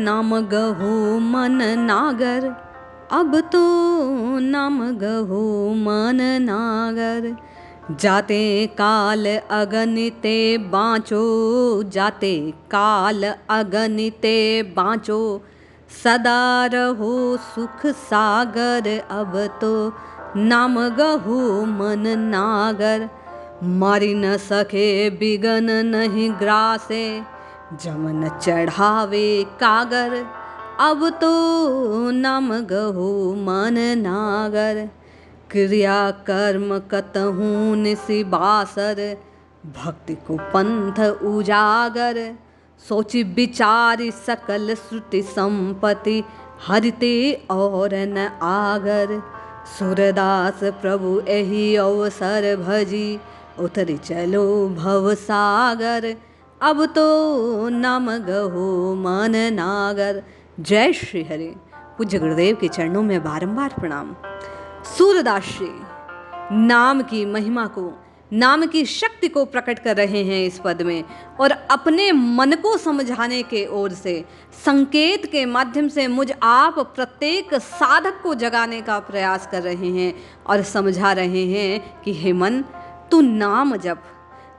नाम गहो मन नागर, अब तो नाम गहो मन नागर। जाते काल अगनिते बाँचो, जाते काल अगनिते बाँचो, सदा रहो सुख सागर, अब तो नाम गहो मन नागर। मारी न सके बिगन नहीं ग्रासे, जमन चढ़ावे कागर, अब तो नाम गहो मन नागर। क्रिया कर्म कतहूँ निसि बासर, भक्ति को पंथ उजागर। सोचि विचारि सकल श्रुति संपत्ति, हरिते और न आगर। सूरदास प्रभु एहि अवसर भजी, उतरि चलो भव सागर, अब तो नाम गहो मन नागर। जय श्री हरि। पूज्य गुरुदेव के चरणों में बारंबार प्रणाम। सूरदास जी नाम की महिमा को, नाम की शक्ति को प्रकट कर रहे हैं इस पद में, और अपने मन को समझाने के ओर से संकेत के माध्यम से मुझ आप प्रत्येक साधक को जगाने का प्रयास कर रहे हैं और समझा रहे हैं कि हे मन, तू नाम जप।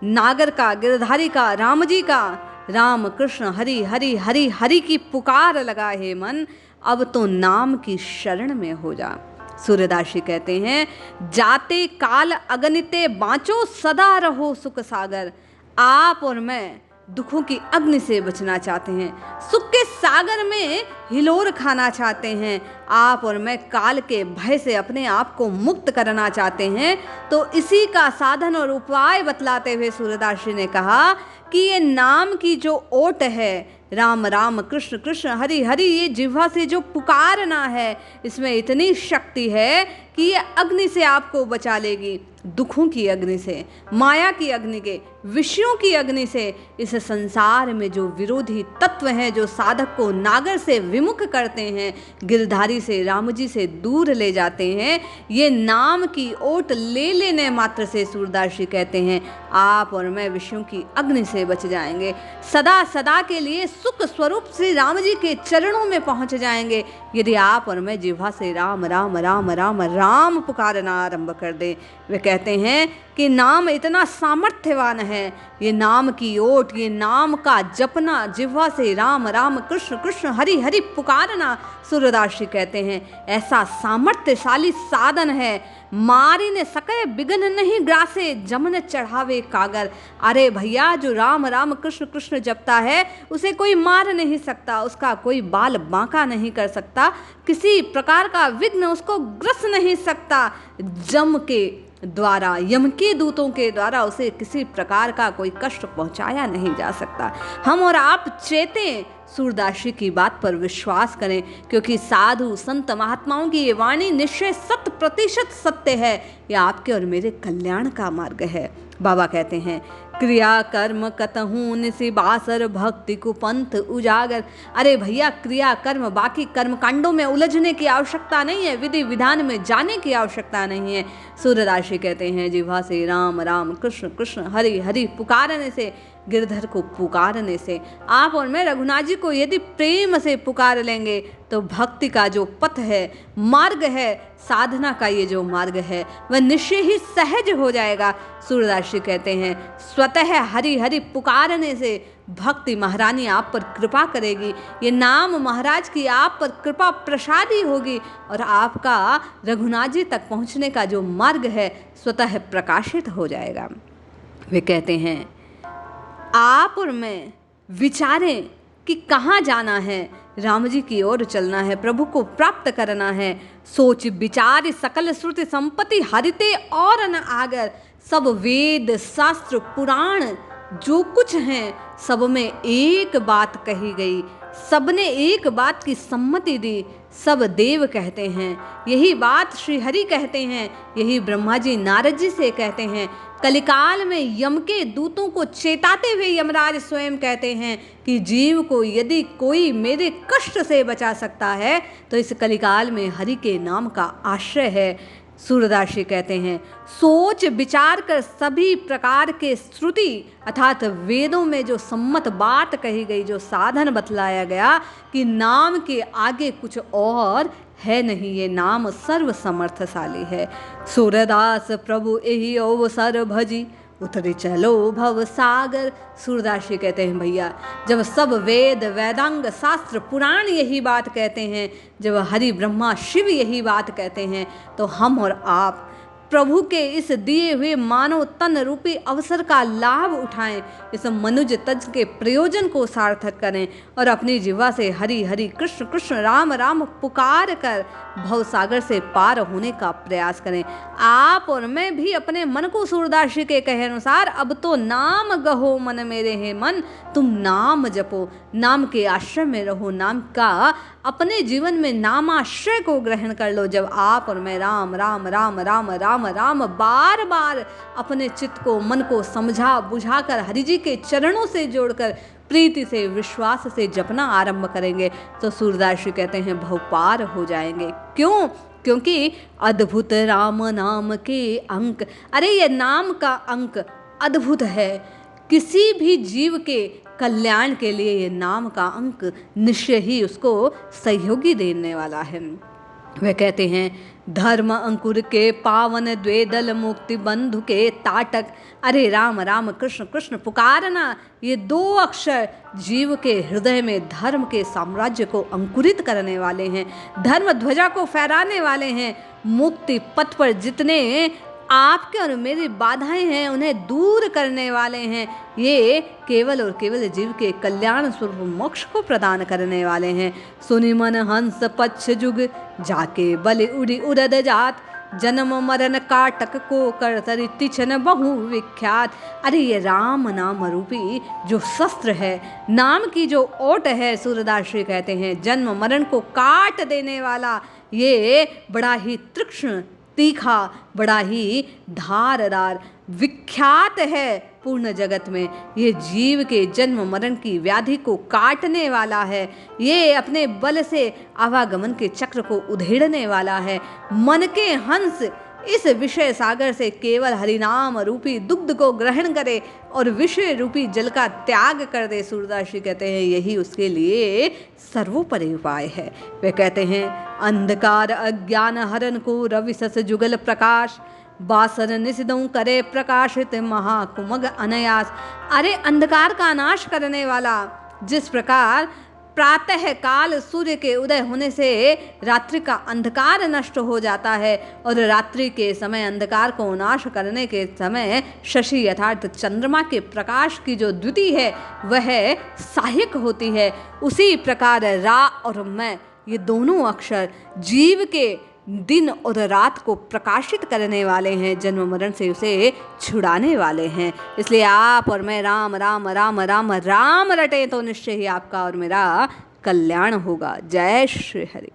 नागर का, गिरधारी का, राम जी का, राम कृष्ण हरि हरि हरि हरि की पुकार लगा है मन, अब तो नाम की शरण में हो जा। सूरदास जी कहते हैं, जाते काल अगनिते बाँचो, सदा रहो सुख सागर। आप और मैं दुखों की अग्नि से बचना चाहते हैं, सुख के सागर में हिलोर खाना चाहते हैं। आप और मैं काल के भय से अपने आप को मुक्त करना चाहते हैं। तो इसी का साधन और उपाय बतलाते हुए सूरदास जी ने कहा कि ये नाम की जो ओट है, राम राम कृष्ण कृष्ण हरि हरि, ये जिह्वा से जो पुकारना है, इसमें इतनी शक्ति है कि ये अग्नि से आपको बचा लेगी, दुखों की अग्नि से, माया की अग्नि के, विषयों की अग्नि से। इस संसार में जो विरोधी तत्व हैं, जो साधक को नागर से विमुख करते हैं, गिरधारी से, राम जी से दूर ले जाते हैं, ये नाम की ओट ले लेने मात्र से सूरदास जी कहते हैं आप और मैं विषयों की अग्नि से बच जाएंगे, सदा सदा के लिए सुख स्वरूप श्री राम जी के चरणों में पहुंच जाएंगे, यदि आप और मैं जिह्वा से राम राम राम राम राम पुकारना आरंभ कर दें। वे कहते हैं कि नाम इतना सामर्थ्यवान है, ये नाम की ओट, ये नाम का जपना, जिह्वा से राम राम कृष्ण कृष्ण हरि हरि पुकारना, सूरदास जी कहते हैं ऐसा सामर्थ्यशाली साधन है। मारी ने सके बिगन नहीं ग्रासे, जमन चढ़ावे कागर। अरे भैया, जो राम राम कृष्ण कृष्ण जपता है उसे कोई मार नहीं सकता, उसका कोई बाल बांका नहीं कर सकता, किसी प्रकार का विघ्न उसको ग्रस नहीं सकता। जम के द्वारा, यम के दूतों के द्वारा उसे किसी प्रकार का कोई कष्ट पहुंचाया नहीं जा सकता। हम और आप चेतें, सूरदास जी की बात पर विश्वास करें, क्योंकि साधु संत महात्माओं की ये वाणी निश्चय 100% सत्य है। यह आपके और मेरे कल्याण का मार्ग है। बाबा कहते हैं, क्रिया कर्म कतहूँ निसि बासर, भक्ति को पंथ उजागर। अरे भैया, क्रिया कर्म, बाकी कर्म कांडों में उलझने की आवश्यकता नहीं है, विधि विधान में जाने की आवश्यकता नहीं है। सूरदास जी कहते हैं, जिह्वा से राम राम कृष्ण कृष्ण हरि हरि पुकारने से, गिरधर को पुकारने से, आप और मैं रघुनाथ जी को यदि प्रेम से पुकार लेंगे तो भक्ति का जो पथ है, मार्ग है, साधना का ये जो मार्ग है, वह निश्चय ही सहज हो जाएगा। सूरदास जी कहते हैं, स्वतः हरि हरि पुकारने से भक्ति महारानी आप पर कृपा करेगी, ये नाम महाराज की आप पर कृपा प्रसादी होगी, और आपका रघुनाथ जी तक पहुँचने का जो मार्ग है स्वतः प्रकाशित हो जाएगा। वे कहते हैं, आप और मैं विचारें कि कहाँ जाना है, राम जी की ओर चलना है, प्रभु को प्राप्त करना है। सोच विचार सकल श्रुति संपत्ति, हरिते और न आगर। सब वेद शास्त्र पुराण जो कुछ हैं, सब में एक बात कही गई, सबने एक बात की सम्मति दी। सब देव कहते हैं, यही बात श्री हरि कहते हैं, यही ब्रह्मा जी नारद जी से कहते हैं। कलिकाल में यम के दूतों को चेताते हुए यमराज स्वयं कहते हैं कि जीव को यदि कोई मेरे कष्ट से बचा सकता है तो इस कलिकाल में हरि के नाम का आश्रय है। सूरदास जी कहते हैं, सोच विचार कर सभी प्रकार के श्रुति अर्थात वेदों में जो सम्मत बात कही गई, जो साधन बतलाया गया कि नाम के आगे कुछ और है नहीं, ये नाम सर्व समर्थशाली है। सूरदास प्रभु यही अवसर भजी उतरे चलो भव सागर। सूरदास जी कहते हैं भैया, जब सब वेद वेदांग शास्त्र पुराण यही बात कहते हैं, जब हरि ब्रह्मा शिव यही बात कहते हैं, तो हम और आप प्रभु के इस दिए हुए मानव तन रूपी अवसर का लाभ उठाएं, इस मनुज तज के प्रयोजन को सार्थक करें और अपनी जिह्वा से हरि हरि कृष्ण कृष्ण राम राम पुकार कर भव सागर से पार होने का प्रयास करें। आप और मैं भी अपने मन को सूरदास जी के कहे अनुसार अब तो नाम गहो मन मेरे है मन, तुम नाम जपो, नाम के आश्रय में रहो, नाम का अपने जीवन में नामाश्रय को ग्रहण कर लो। जब आप और मैं राम राम राम राम राम राम बार बार अपने चित्त को मन को समझा बुझाकर हरि जी के चरणों से जोड़कर प्रीति से विश्वास से जपना आरंभ करेंगे तो सूरदास जी कहते हैं भव पार हो जाएंगे। क्यों? क्योंकि अद्भुत राम नाम के अंक, अरे ये नाम का अंक अद्भुत है। किसी भी जीव के कल्याण के लिए ये नाम का अंक निश्चय ही उसको सहयोगी देने वाला है। वे कहते हैं धर्म अंकुर के पावन द्वेदल मुक्ति बंधु के ताटक। अरे राम राम कृष्ण कृष्ण पुकारना, ये दो अक्षर जीव के हृदय में धर्म के साम्राज्य को अंकुरित करने वाले हैं, धर्म ध्वजा को फहराने वाले हैं। मुक्ति पथ पर जितने आपके और मेरी बाधाएं हैं उन्हें दूर करने वाले हैं। ये केवल और केवल जीव के कल्याण स्वरूप मोक्ष को प्रदान करने वाले हैं। सुनि मन हंस पक्ष जुग जाके बलि उड़ी उड़द जात, जन्म मरण काटक को कर तरि तिछन बहु विख्यात। अरे ये राम नाम रूपी जो शस्त्र है, नाम की जो ओट है, सूरदास जी कहते हैं जन्म मरण को काट देने वाला, ये बड़ा ही तीक्ष्ण तीखा, बड़ा ही धारदार विख्यात है पूर्ण जगत में। ये जीव के जन्म मरण की व्याधि को काटने वाला है, ये अपने बल से आवागमन के चक्र को उधेड़ने वाला है। मन के हंस इस विषय सागर से केवल हरिनाम रूपी दुग्ध को ग्रहण करे और विषय रूपी जल का त्याग कर दे। सूरदास जी कहते हैं यही उसके लिए सर्वोपरि उपाय है। वे कहते हैं अंधकार अज्ञान हरण को रवि सस जुगल प्रकाश, बासर निशिदों करे प्रकाशित महाकुमग अनयास। अरे अंधकार का नाश करने वाला, जिस प्रकार प्रातः काल सूर्य के उदय होने से रात्रि का अंधकार नष्ट हो जाता है और रात्रि के समय अंधकार को नाश करने के समय शशि अर्थात चंद्रमा के प्रकाश की जो द्युति है वह सहायक होती है, उसी प्रकार रा और मैं ये दोनों अक्षर जीव के दिन और रात को प्रकाशित करने वाले हैं, जन्म मरण से उसे छुड़ाने वाले हैं। इसलिए आप और मैं राम राम राम राम राम रटे तो निश्चय ही आपका और मेरा कल्याण होगा। जय श्री हरि।